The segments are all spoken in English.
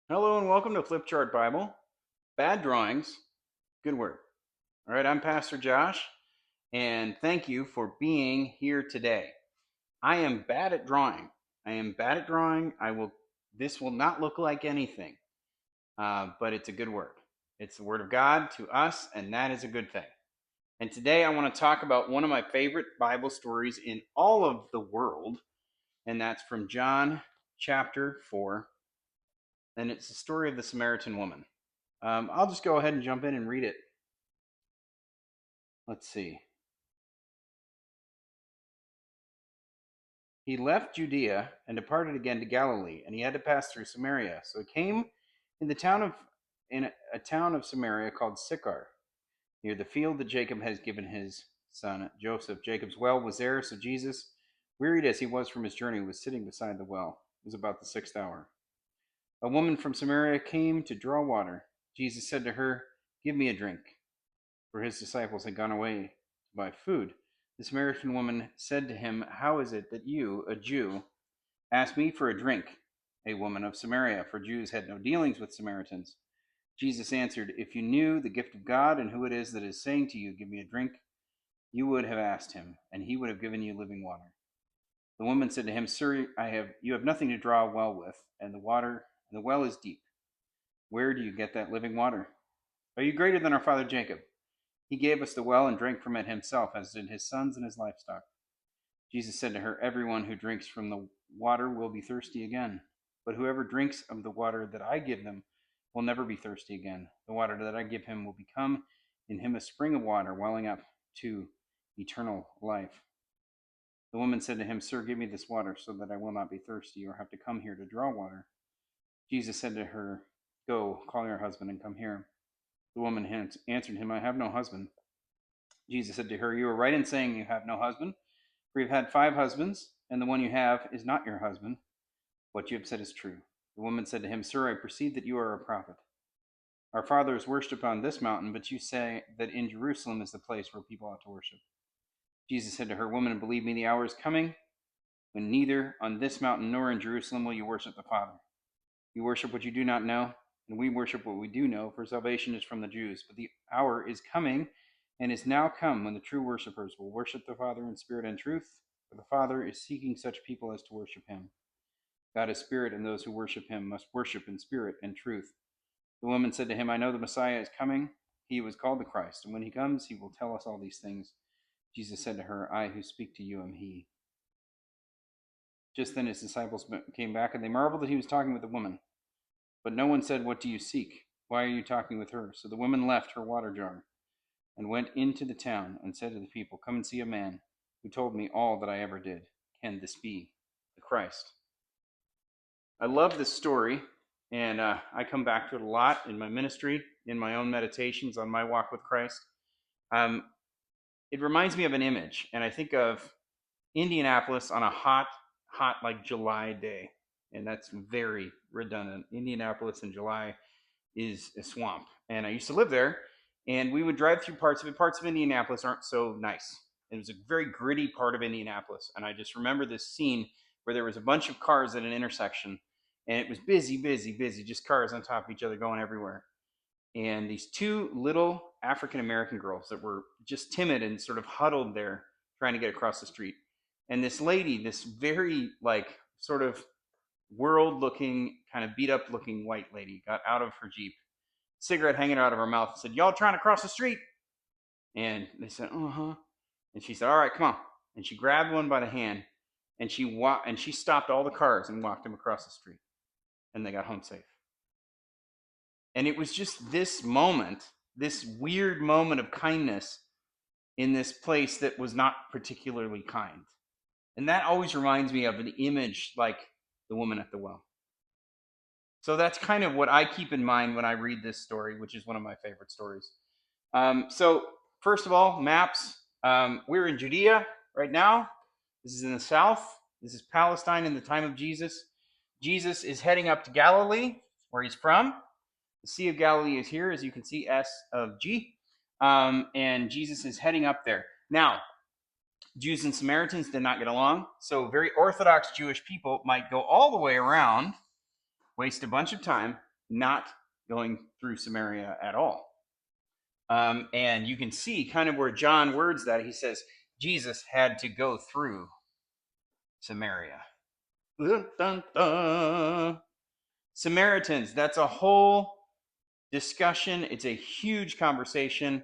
Hello and welcome to FlipChart Bible. Bad drawings, good word. All right, I'm Pastor Josh, and thank you for being here today. I am bad at drawing. I am bad at drawing. This will not look like anything, but it's a good word. It's the word of God to us, and that is a good thing. And today I want to talk about one of my favorite Bible stories in all of the world, and that's from John chapter 4, and it's the story of the Samaritan woman. I'll just go ahead and jump in and read it. Let's see. He left Judea and departed again to Galilee, and he had to pass through Samaria. So he came in a town of Samaria called Sychar, near the field that Jacob has given his son Joseph. Jacob's well was there, so Jesus, wearied as he was from his journey, was sitting beside the well. It was about the 6th hour. A woman from Samaria came to draw water. Jesus said to her, "Give me a drink," for his disciples had gone away to buy food. The Samaritan woman said to him, "How is it that you, a Jew, ask me for a drink, a woman of Samaria? For Jews had no dealings with Samaritans." Jesus answered, "If you knew the gift of God and who it is that is saying to you, 'Give me a drink,' you would have asked him, and he would have given you living water." The woman said to him, "Sir, you have nothing to draw a well with, and the well is deep. Where do you get that living water? Are you greater than our father Jacob? He gave us the well and drank from it himself, as did his sons and his livestock." Jesus said to her, "Everyone who drinks from the water will be thirsty again. But whoever drinks of the water that I give them will never be thirsty again. The water that I give him will become in him a spring of water welling up to eternal life." The woman said to him, "Sir, give me this water so that I will not be thirsty or have to come here to draw water." Jesus said to her, "Go, call your husband and come here." The woman answered him, "I have no husband." Jesus said to her, "You are right in saying you have no husband, for you've had 5 husbands, and the one you have is not your husband. What you have said is true." The woman said to him, "Sir, I perceive that you are a prophet. Our fathers worshipped on this mountain, but you say that in Jerusalem is the place where people ought to worship." Jesus said to her, "Woman, believe me, the hour is coming when neither on this mountain nor in Jerusalem will you worship the Father. You worship what you do not know, and we worship what we do know, for salvation is from the Jews. But the hour is coming, and is now come, when the true worshippers will worship the Father in spirit and truth, for the Father is seeking such people as to worship him. God is spirit, and those who worship him must worship in spirit and truth." The woman said to him, "I know the Messiah is coming, he who is called the Christ, and when he comes, he will tell us all these things." Jesus said to her, "I who speak to you am he." Just then his disciples came back, and they marveled that he was talking with the woman. But no one said, "What do you seek? Why are you talking with her?" So the woman left her water jar and went into the town and said to the people, "Come and see a man who told me all that I ever did. Can this be the Christ?" I love this story, and I come back to it a lot in my ministry, in my own meditations on my walk with Christ. Um, it reminds me of an image, and I think of Indianapolis on a hot, like July day, and that's very redundant. Indianapolis in July is a swamp, and I used to live there, and we would drive through parts of it. Parts of Indianapolis aren't so nice. It was a very gritty part of Indianapolis, and I just remember this scene where there was a bunch of cars at an intersection, and it was busy, busy, busy, just cars on top of each other going everywhere. And these 2 little African American girls that were just timid and sort of huddled there trying to get across the street. And this lady, this very like sort of world looking, kind of beat up looking white lady, got out of her Jeep, cigarette hanging out of her mouth, and said, "Y'all trying to cross the street?" And they said, "Uh-huh." And she said, "All right, come on." And she grabbed one by the hand, and she stopped all the cars and walked them across the street. And they got home safe. And it was just this moment, this weird moment of kindness in this place that was not particularly kind. And that always reminds me of an image like the woman at the well. So that's kind of what I keep in mind when I read this story, which is one of my favorite stories. So first of all, maps. We're in Judea right now. This is in the south. This is Palestine in the time of Jesus. Jesus is heading up to Galilee, where he's from. The Sea of Galilee is here, as you can see, S of G. And Jesus is heading up there. Now, Jews and Samaritans did not get along, so very Orthodox Jewish people might go all the way around, waste a bunch of time, not going through Samaria at all. And you can see kind of where John words that. He says Jesus had to go through Samaria. Dun, dun, dun. Samaritans, that's a whole discussion. It's a huge conversation.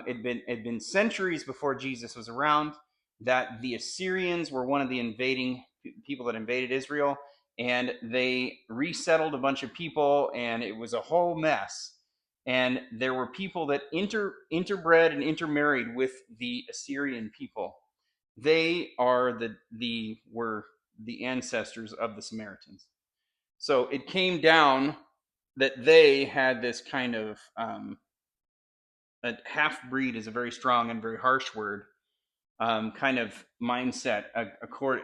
It'd been centuries before Jesus was around that the Assyrians were one of the invading people that invaded Israel, and they resettled a bunch of people, and it was a whole mess. And there were people that interbred and intermarried with the Assyrian people. They are were the ancestors of the Samaritans. So it came down that they had this kind of a half breed is a very strong and very harsh word, kind of mindset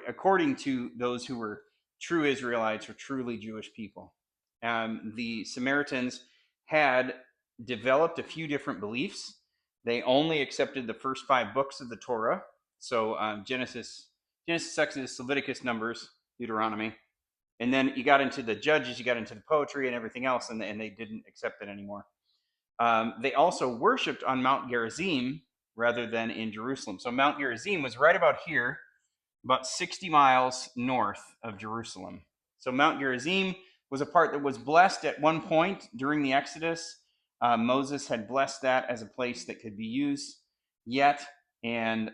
according to those who were true Israelites or truly Jewish people. The Samaritans had developed a few different beliefs. They only accepted the first 5 books of the Torah, so Genesis, Exodus, Leviticus, Numbers, Deuteronomy. And then you got into the Judges, you got into the poetry and everything else, and they didn't accept it anymore. They also worshipped on Mount Gerizim rather than in Jerusalem. So Mount Gerizim was right about here, about 60 miles north of Jerusalem. So Mount Gerizim was a part that was blessed at one point during the Exodus. Moses had blessed that as a place that could be used yet. And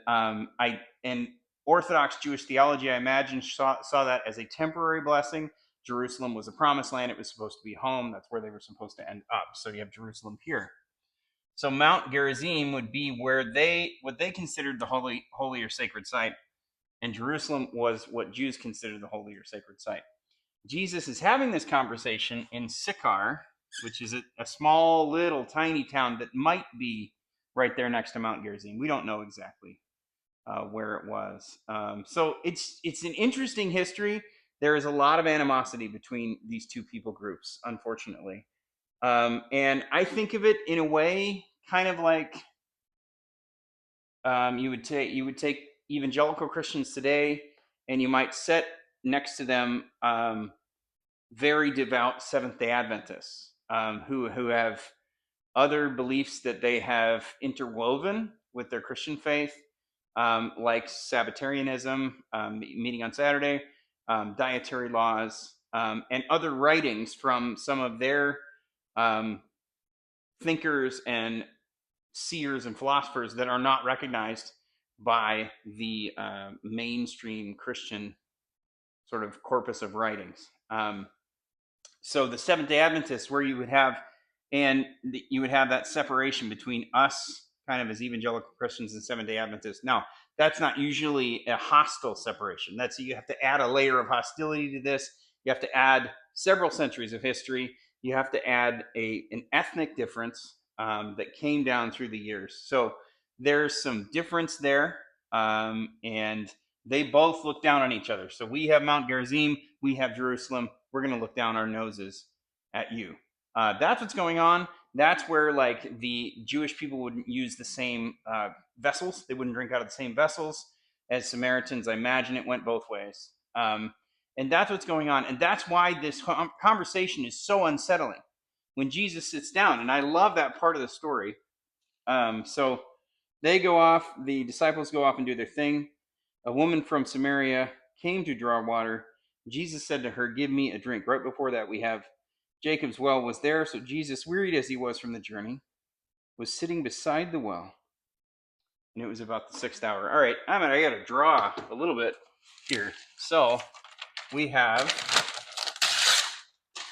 Orthodox Jewish theology, I imagine, saw that as a temporary blessing. Jerusalem was a promised land. It was supposed to be home. That's where they were supposed to end up. So you have Jerusalem here. So Mount Gerizim would be where what they considered the holy or sacred site. And Jerusalem was what Jews considered the holy or sacred site. Jesus is having this conversation in Sychar, which is a small, little, tiny town that might be right there next to Mount Gerizim. We don't know exactly where it was. So it's an interesting history. There is a lot of animosity between these two people groups, unfortunately. And I think of it in a way kind of like you would take evangelical Christians today, and you might set next to them very devout Seventh-day Adventists who have other beliefs that they have interwoven with their Christian faith, like Sabbatarianism, meeting on Saturday, dietary laws, and other writings from some of their thinkers and seers and philosophers that are not recognized by the mainstream Christian sort of corpus of writings. So the Seventh-day Adventists, where you would have that separation between us, kind of as evangelical Christians, and Seventh-day Adventists. Now, that's not usually a hostile separation. You have to add a layer of hostility to this. You have to add several centuries of history. You have to add an ethnic difference that came down through the years. So there's some difference there, and they both look down on each other. So we have Mount Gerizim, we have Jerusalem. We're going to look down our noses at you. That's what's going on. That's where like the Jewish people wouldn't use the same vessels. They wouldn't drink out of the same vessels as Samaritans. I imagine it went both ways. And that's what's going on. And that's why this conversation is so unsettling when Jesus sits down. And I love that part of the story. So they go off, the disciples go off and do their thing. A woman from Samaria came to draw water. Jesus said to her, "Give me a drink." Right before that, we have Jacob's well was there. So Jesus, wearied as he was from the journey, was sitting beside the well. And it was about the 6th hour. All right, I got to draw a little bit here. So we have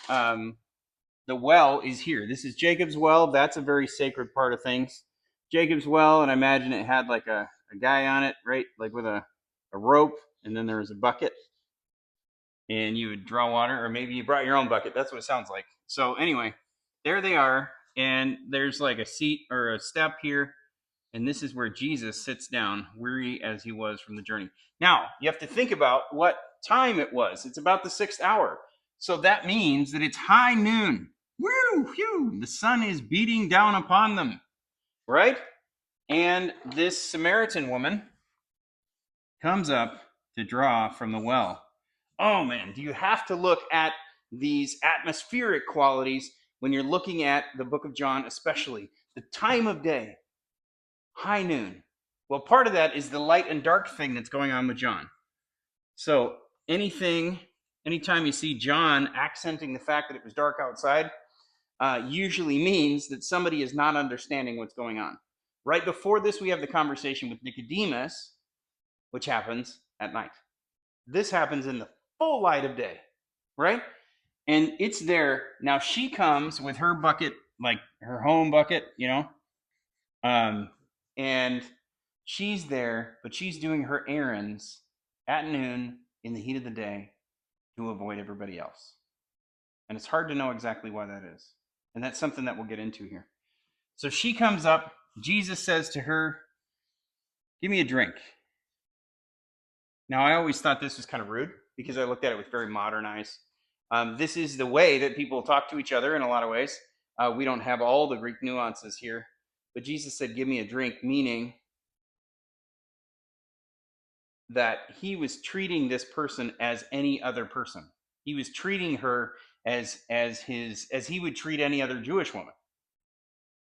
the well is here. This is Jacob's well. That's a very sacred part of things. Jacob's well, and I imagine it had like a guy on it, right? Like with a rope, and then there was a bucket. And you would draw water, or maybe you brought your own bucket. That's what it sounds like. So anyway, there they are, and there's like a seat or a step here, and this is where Jesus sits down, weary as he was from the journey. Now, you have to think about what time it was. It's about the 6th hour. So that means that it's high noon. Woo, phew, the sun is beating down upon them, right? And this Samaritan woman comes up to draw from the well. Oh man, do you have to look at these atmospheric qualities when you're looking at the book of John, especially the time of day, high noon. Well, part of that is the light and dark thing that's going on with John. So anytime you see John accenting the fact that it was dark outside, usually means that somebody is not understanding what's going on. Right before this, we have the conversation with Nicodemus, which happens at night. This happens in the full light of day, right? And it's there. Now she comes with her bucket, like her home bucket, and she's there, but she's doing her errands at noon in the heat of the day to avoid everybody else. And it's hard to know exactly why that is. And that's something that we'll get into here. So she comes up. Jesus says to her, "Give me a drink." Now, I always thought this was kind of rude because I looked at it with very modern eyes. This is the way that people talk to each other in a lot of ways. We don't have all the Greek nuances here. But Jesus said, "Give me a drink," meaning that he was treating this person as any other person. He was treating her as he would treat any other Jewish woman.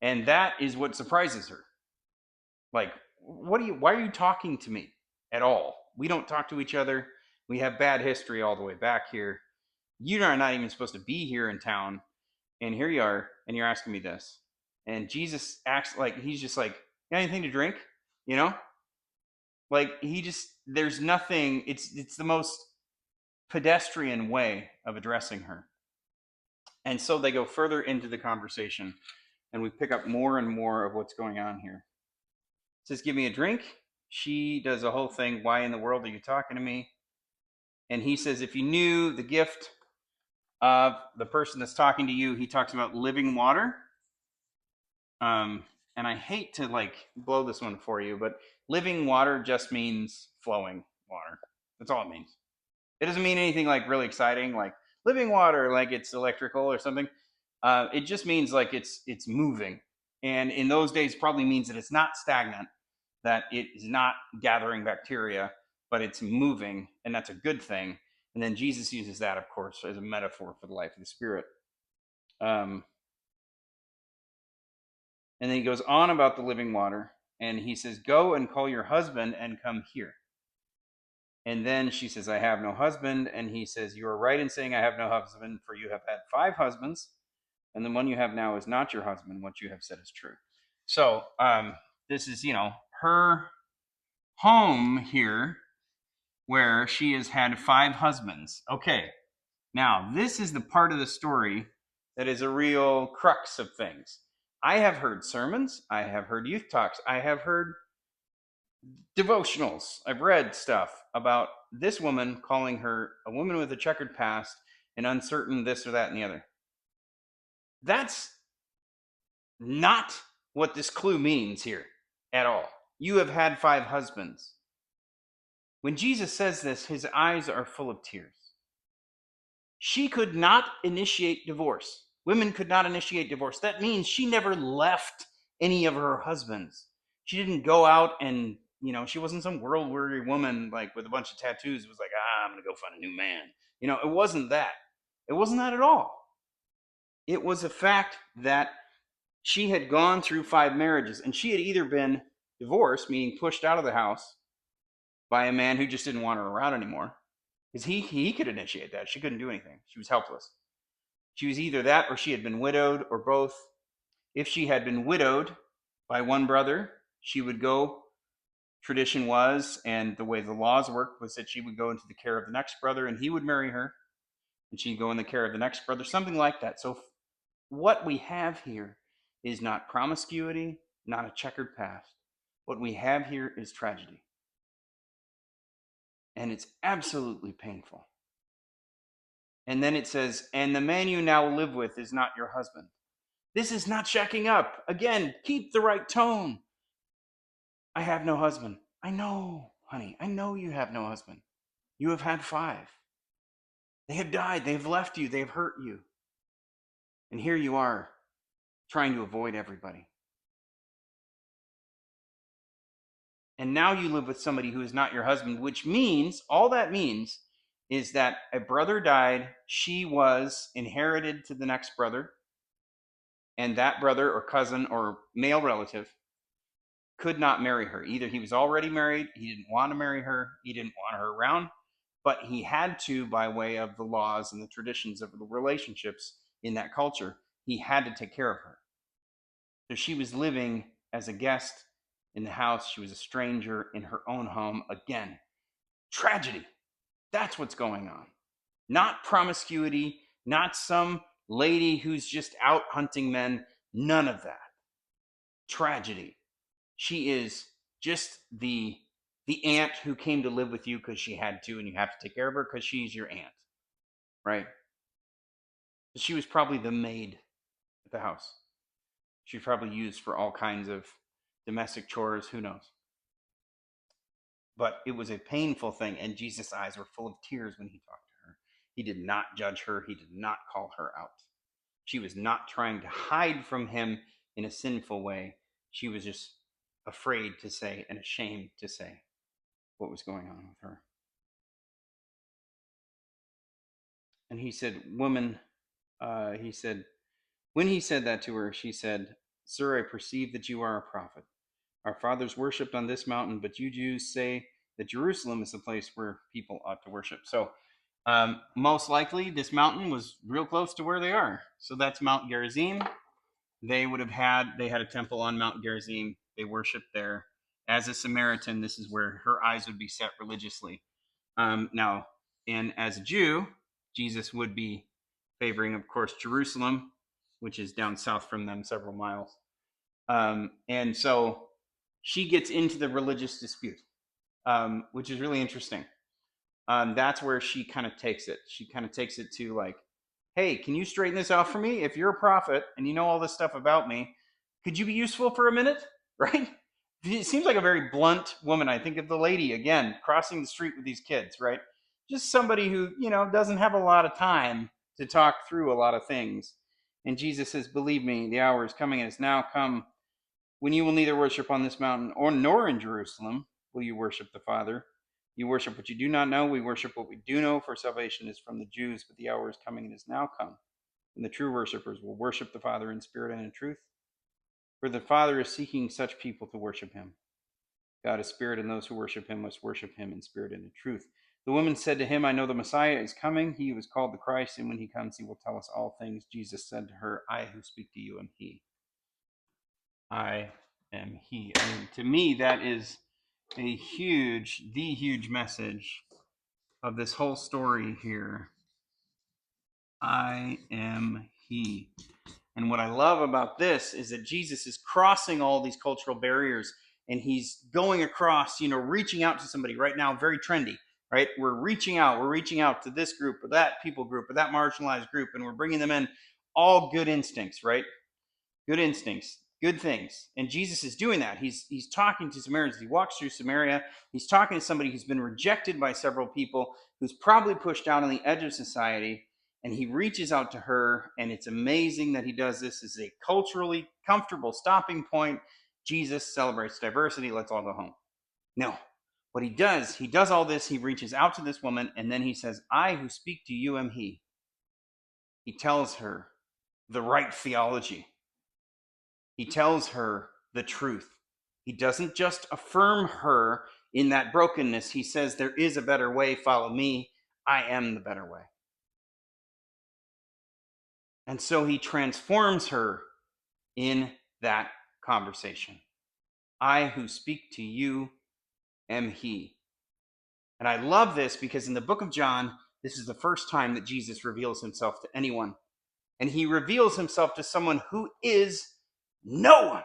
And that is what surprises her. Like, why are you talking to me at all? We don't talk to each other. We have bad history all the way back here. You are not even supposed to be here in town. And here you are, and you're asking me this. And Jesus acts like he's just like, "Got anything to drink?" Like there's nothing. It's the most pedestrian way of addressing her. And so they go further into the conversation, and we pick up more and more of what's going on here. It says, "Give me a drink." She does a whole thing. "Why in the world are you talking to me?" And he says, "If you knew the gift of the person that's talking to you," he talks about living water. And I hate to blow this one for you, but living water just means flowing water. That's all it means. It doesn't mean anything really exciting, like living water, like it's electrical or something. It just means it's moving. And in those days, probably means that it's not stagnant, that it is not gathering bacteria, but it's moving, and that's a good thing. And then Jesus uses that, of course, as a metaphor for the life of the Spirit. And then he goes on about the living water, and he says, "Go and call your husband and come here." And then she says, "I have no husband." And he says, "You are right in saying I have no husband, for you have had 5 husbands, and the one you have now is not your husband. What you have said is true." So this is, her home here, where she has had 5 husbands. Okay, now this is the part of the story that is a real crux of things. I have heard sermons. I have heard youth talks. I have heard devotionals. I've read stuff about this woman calling her a woman with a checkered past and uncertain this or that and the other. That's not what this clue means here at all. You have had 5 husbands. When Jesus says this, his eyes are full of tears. She could not initiate divorce. Women could not initiate divorce. That means she never left any of her husbands. She didn't go out and, she wasn't some world-weary woman with a bunch of tattoos. It was like, I'm going to go find a new man. It wasn't that. It wasn't that at all. It was a fact that she had gone through 5 marriages, and she had either been divorced, meaning pushed out of the house by a man who just didn't want her around anymore, because he could initiate that. She couldn't do anything. She was helpless. She was either that or she had been widowed, or both. If she had been widowed by one brother, she would go, tradition was, and the way the laws worked was that she would go into the care of the next brother, and he would marry her, and she'd go in the care of the next brother, something like that. So what we have here is not promiscuity, not a checkered past. What we have here is tragedy. And it's absolutely painful. And then it says, "And the man you now live with is not your husband." This is not checking up. Again, keep the right tone. "I have no husband." I know, honey. I know you have no husband. You have had 5. They have died. They have left you. They have hurt you. And here you are trying to avoid everybody. And now you live with somebody who is not your husband, which means, all that means is that a brother died, she was inherited to the next brother, and that brother or cousin or male relative could not marry her. Either he was already married, he didn't want to marry her, he didn't want her around, but he had to, by way of the laws and the traditions of the relationships in that culture, he had to take care of her. So she was living as a guest in the house. She was a stranger in her own home. Again, tragedy. That's what's going on. Not promiscuity, not some lady who's just out hunting men. None of that. Tragedy. She is just the aunt who came to live with you because she had to, and you have to take care of her because she's your aunt, right? She was probably the maid at the house. She probably used for all kinds of domestic chores. Who knows? But it was a painful thing, and Jesus' eyes were full of tears when he talked to her. He did not judge her. He did not call her out. She was not trying to hide from him in a sinful way. She was just afraid to say and ashamed to say what was going on with her. And he said, "Woman," he said, when he said that to her, she said, "Sir, I perceive that you are a prophet. Our fathers worshipped on this mountain, but you Jews say that Jerusalem is the place where people ought to worship." So, most likely, this mountain was real close to where they are. So that's Mount Gerizim. They had a temple on Mount Gerizim. They worshipped there. As a Samaritan, this is where her eyes would be set religiously. Now, and as a Jew, Jesus would be favoring, of course, Jerusalem, which is down south from them several miles. And so she gets into the religious dispute, which is really interesting. That's where she kind of takes it. She kind of takes it to like, hey, can you straighten this out for me? If you're a prophet and you know all this stuff about me, could you be useful for a minute? Right? It seems like a very blunt woman. I think of the lady, again, crossing the street with these kids, right? Just somebody who, doesn't have a lot of time to talk through a lot of things. And Jesus says, believe me, the hour is coming and has now come when you will neither worship on this mountain nor in Jerusalem will you worship the Father. You worship what you do not know. We worship what we do know, for salvation is from the Jews, but the hour is coming and has now come. And the true worshipers will worship the Father in spirit and in truth. For the Father is seeking such people to worship him. God is spirit, and those who worship him must worship him in spirit and in truth. The woman said to him, I know the Messiah is coming. He who is called the Christ, and when he comes, he will tell us all things. Jesus said to her, I who speak to you am he. I am he. I mean, to me, that is the huge message of this whole story here. I am he. And what I love about this is that Jesus is crossing all these cultural barriers, and he's going across, reaching out to somebody right now, very trendy, right? We're reaching out to this group or that people group or that marginalized group, and we're bringing them in. All good instincts, right? Good instincts, good things. And Jesus is doing that. He's talking to Samaritans. He walks through Samaria. He's talking to somebody who's been rejected by several people, who's probably pushed down on the edge of society. And he reaches out to her, and it's amazing that he does this as a culturally comfortable stopping point. Jesus celebrates diversity. Let's all go home. No. What he does all this. He reaches out to this woman, and then he says, I who speak to you am he. He tells her the right theology. He tells her the truth. He doesn't just affirm her in that brokenness. He says, there is a better way. Follow me. I am the better way. And so he transforms her in that conversation. I who speak to you am he. And I love this because in the book of John, this is the first time that Jesus reveals himself to anyone. And he reveals himself to someone who is no one.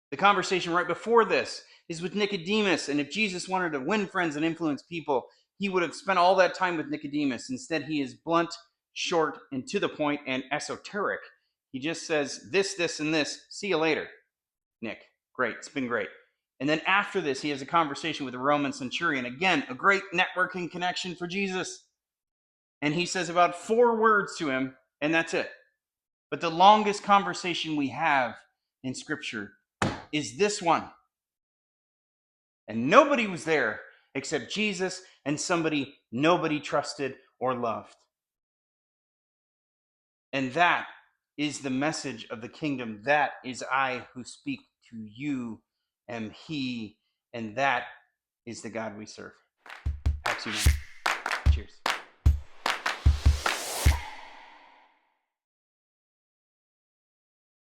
The conversation right before this is with Nicodemus. And if Jesus wanted to win friends and influence people, he would have spent all that time with Nicodemus. Instead, he is blunt, short, and to the point, and esoteric. He just says this, and this. See you later, Nick. Great. It's been great. And then after this, he has a conversation with a Roman centurion. Again, a great networking connection for Jesus. And he says about 4 words to him, and that's it. But the longest conversation we have in Scripture is this one. And nobody was there except Jesus and somebody nobody trusted or loved. And that is the message of the kingdom. That is I who speak to you am he, and that is the God we serve. Back to you, man. Cheers.